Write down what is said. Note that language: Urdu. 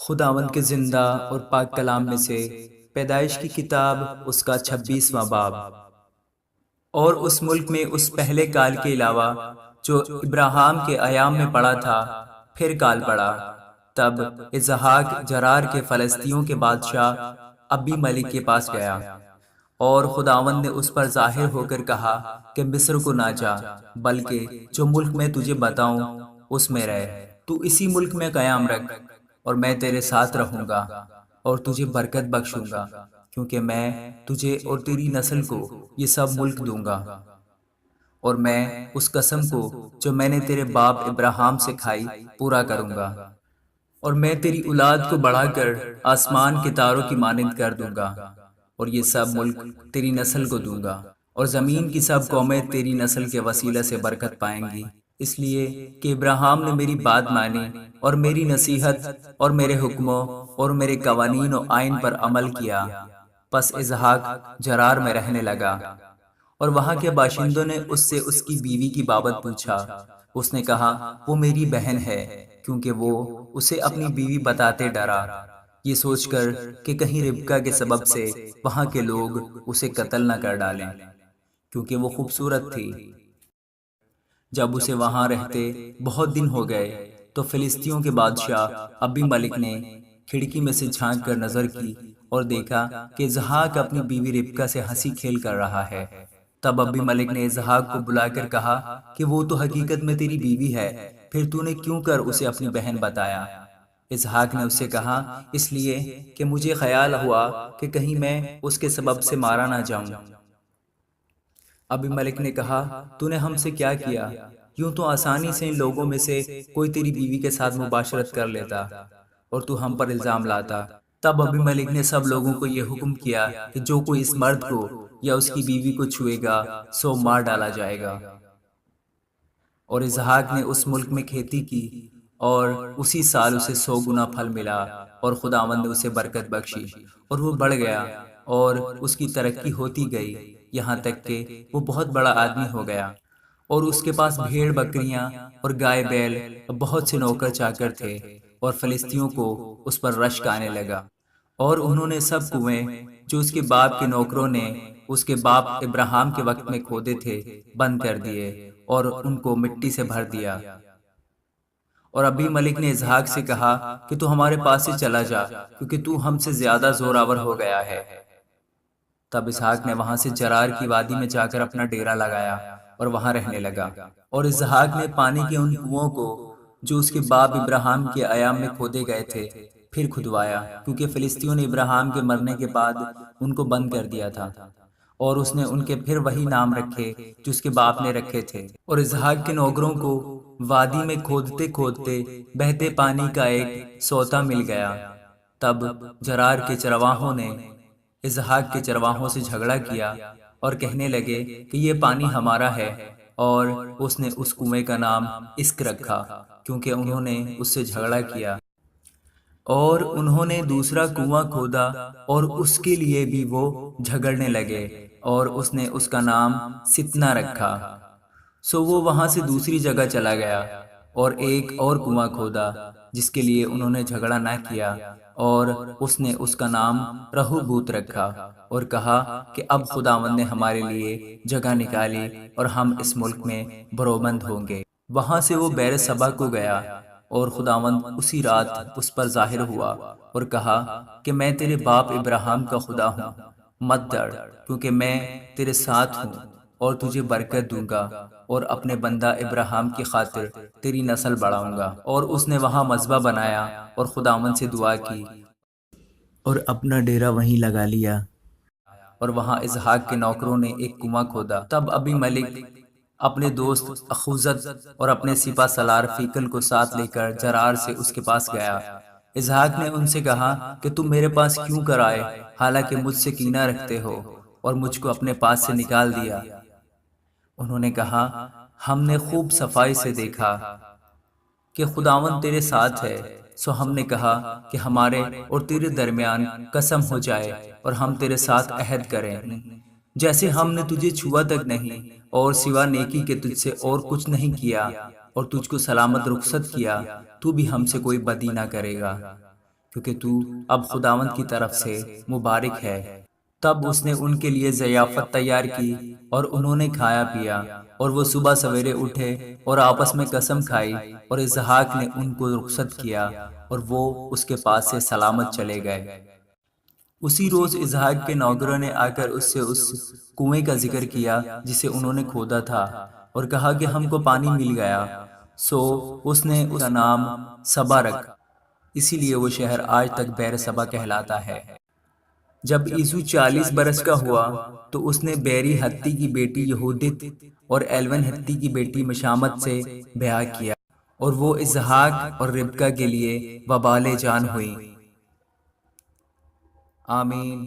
خداوند کے زندہ اور پاک کلام میں سے پیدائش کی کتاب اس کا 26واں باب۔ اور اس ملک میں اس پہلے کال کے علاوہ جو ابراہام کے ایام میں پڑا تھا پھر کال پڑا۔ تب اسحاق جرار کے فلسطینیوں کے بادشاہ ابی ملک کے پاس گیا، اور خداوند نے اس پر ظاہر ہو کر کہا کہ مصر کو نہ جا، بلکہ جو ملک میں تجھے بتاؤں اس میں رہ۔ تو اسی ملک میں قیام رکھ، اور میں تیرے ساتھ رہوں گا اور تجھے برکت بخشوں گا، کیونکہ میں تجھے اور تیری نسل کو یہ سب ملک دوں گا، اور میں اس قسم کو جو میں نے تیرے باپ ابراہیم سے کھائی پورا کروں گا، اور میں تیری اولاد کو بڑھا کر آسمان کے تاروں کی مانند کر دوں گا، اور یہ سب ملک تیری نسل کو دوں گا، اور زمین کی سب قومیں تیری نسل کے وسیلہ سے برکت پائیں گی، اس لیے کہ ابراہیم نے میری بات مانی اور میری نصیحت اور میرے حکموں اور میرے قوانین و آئین پر عمل کیا۔ پس اسحاق جرار میں رہنے لگا، اور وہاں کے باشندوں نے اس سے اس کی بیوی کی بابت پوچھا۔ اس نے کہا وہ میری بہن ہے، کیونکہ وہ اسے اپنی بیوی بتاتے ڈرا، یہ سوچ کر کہ کہیں ربکا کے سبب سے وہاں کے لوگ اسے قتل نہ کر ڈالیں، کیونکہ وہ خوبصورت تھی۔ جب اسے وہاں رہتے بہت دن ہو گئے تو فلسطینیوں کے بادشاہ ابی ملک نے کھڑکی میں سے جھانک کر نظر کی اور دیکھا کہ اسحاق اپنی بیوی ربکا سے ہنسی کھیل کر رہا ہے۔ تب ابی ملک نے اسحاق کو بلا کر کہا کہ وہ تو حقیقت میں تیری بیوی ہے، پھر تو نے کیوں کر اسے اپنی بہن بتایا؟ اسحاق نے اس سے کہا اس لیے کہ مجھے خیال ہوا کہ کہیں میں اس کے سبب سے مارا نہ جاؤں۔ ابی ملک نے کہا تو نے ہم سے کیا کیا؟ یوں تو آسانی سے ان لوگوں میں سے کوئی تیری بیوی کے ساتھ مباشرت کر لیتا اور تو ہم پر الزام لاتا۔ تب ابی ملک نے سب لوگوں کو یہ حکم کیا کہ جو کوئی اس مرد کو یا اس کی بیوی کو چھوئے گا سو مار ڈالا جائے گا۔ اور اسحاق نے اس ملک میں کھیتی کی، اور اسی سال اسے 100 گنا پھل ملا، اور خداوند نے اسے برکت بخشی، اور وہ بڑھ گیا اور اس کی ترقی ہوتی گئی، یہاں تک کہ وہ بہت بڑا آدمی ہو گیا، اور اس کے پاس بھیڑ بکریاں اور گائے بیل اور بہت سے نوکر چاکر تھے، اور فلسطینیوں کو اس پر رشک آنے لگا، اور انہوں نے سب کنویں جو اس کے باپ کے نوکروں نے اس کے باپ ابراہیم کے وقت میں کھودے تھے بند کر دیے، اور ان کو مٹی سے بھر دیا۔ اور ابی ملک نے اسحاق سے کہا کہ تو ہمارے پاس سے چلا جا، کیونکہ تو ہم سے زیادہ زوراور ہو گیا ہے۔ تب اسحاق نے وہاں سے جرار کی وادی میں جا کر اپنا ڈیرا لگایا اور وہاں رہنے لگا۔ اور اسحاق نے پانی کے ان کنوؤں کو جو اس کے باپ ابراہیم کے ایام میں کھودے گئے تھے پھر کھدوایا، کیونکہ فلسطینیوں نے ابراہیم کے مرنے کے بعد ان کو بند کر دیا تھا، اور اس نے ان کے پھر وہی نام رکھے جو اس کے باپ نے رکھے تھے۔ اور اسحاق کے نوکروں کو وادی میں کھودتے کھودتے بہتے پانی کا ایک سوتا مل گیا۔ تب جرار کے چرواہوں نے اسحاق کے چرواہوں سے جھگڑا کیا اور کہنے لگے کہ یہ پانی ہمارا ہے، اور اس نے اس کنویں کا نام اسک رکھا، کیونکہ انہوں نے اس سے جھگڑا کیا۔ اور انہوں نے دوسرا کنواں کھودا اور اس کے لیے بھی وہ جھگڑنے لگے، اور اس نے اس کا نام ستنا رکھا۔ سو وہ وہاں سے دوسری جگہ چلا گیا اور ایک اور کنواں کھودا جس کے لیے انہوں نے جھگڑا نہ کیا، اور اس نے اس کا نام رہوبوت رکھا، اور کہا کہ اب خداوند نے ہمارے لیے جگہ نکالی اور ہم اس ملک میں برومند ہوں گے۔ وہاں سے وہ بیر سبا کو گیا، اور خداوند اسی رات اس پر ظاہر ہوا اور کہا کہ میں تیرے باپ ابراہیم کا خدا ہوں، مت ڈر، کیونکہ میں تیرے ساتھ ہوں اور تجھے برکت دوں گا، اور اپنے بندہ ابراہیم کی خاطر تیری نسل بڑھاؤں گا۔ اور اس نے وہاں مذبح بنایا اور خداوند سے دعا کی اور اپنا ڈیرا وہیں لگا لیا، اور وہاں اسحاق کے نوکروں نے ایک کنواں کھودا۔ تب ابی ملک اپنے دوست اخوزت اور اپنے سپہ سالار فیکل کو ساتھ لے کر جرار سے اس کے پاس گیا۔ اسحاق نے ان سے کہا کہ تم میرے پاس کیوں کر آئے، حالانکہ مجھ سے کینہ رکھتے ہو اور مجھ کو اپنے پاس سے نکال دیا؟ انہوں نے کہا ہم نے خوب صفائی سے دیکھا کہ خداوند تیرے ساتھ ہے، سو ہم نے کہا کہ ہمارے اور تیرے درمیان قسم ہو جائے اور ہم تیرے ساتھ عہد کریں، جیسے ہم نے تجھے چھوا تک نہیں اور سوا نیکی کے تجھ سے اور کچھ نہیں کیا، اور تجھ کو سلامت رخصت کیا، تو بھی ہم سے کوئی بدی نہ کرے گا۔ کیونکہ تو اب خداوند کی طرف سے مبارک ہے۔ تب اس نے ان کے لیے ضیافت تیار کی اور انہوں نے کھایا پیا، اور وہ صبح سویرے اٹھے اور آپس میں قسم کھائی، اور اسحاق نے ان کو رخصت کیا اور وہ اس کے پاس سے سلامت چلے گئے۔ اسی روز اسحاق کے نوکروں نے آ کر اس سے اس کنویں کا ذکر کیا جسے انہوں نے کھودا تھا، اور کہا کہ ہم کو پانی مل گیا۔ سو اس نے اس کا نام سبا رکھا، اسی لیے وہ شہر آج تک بیر سبا کہلاتا ہے۔ جب یسوع 40 برس کا ہوا تو اس نے بیری ہتی کی بیٹی یہودت اور ایلون ہتی کی بیٹی مشامت سے بیاہ کیا، اور وہ اسحاق اور ربکہ کے لیے وبال جان ہوئی۔ آمین۔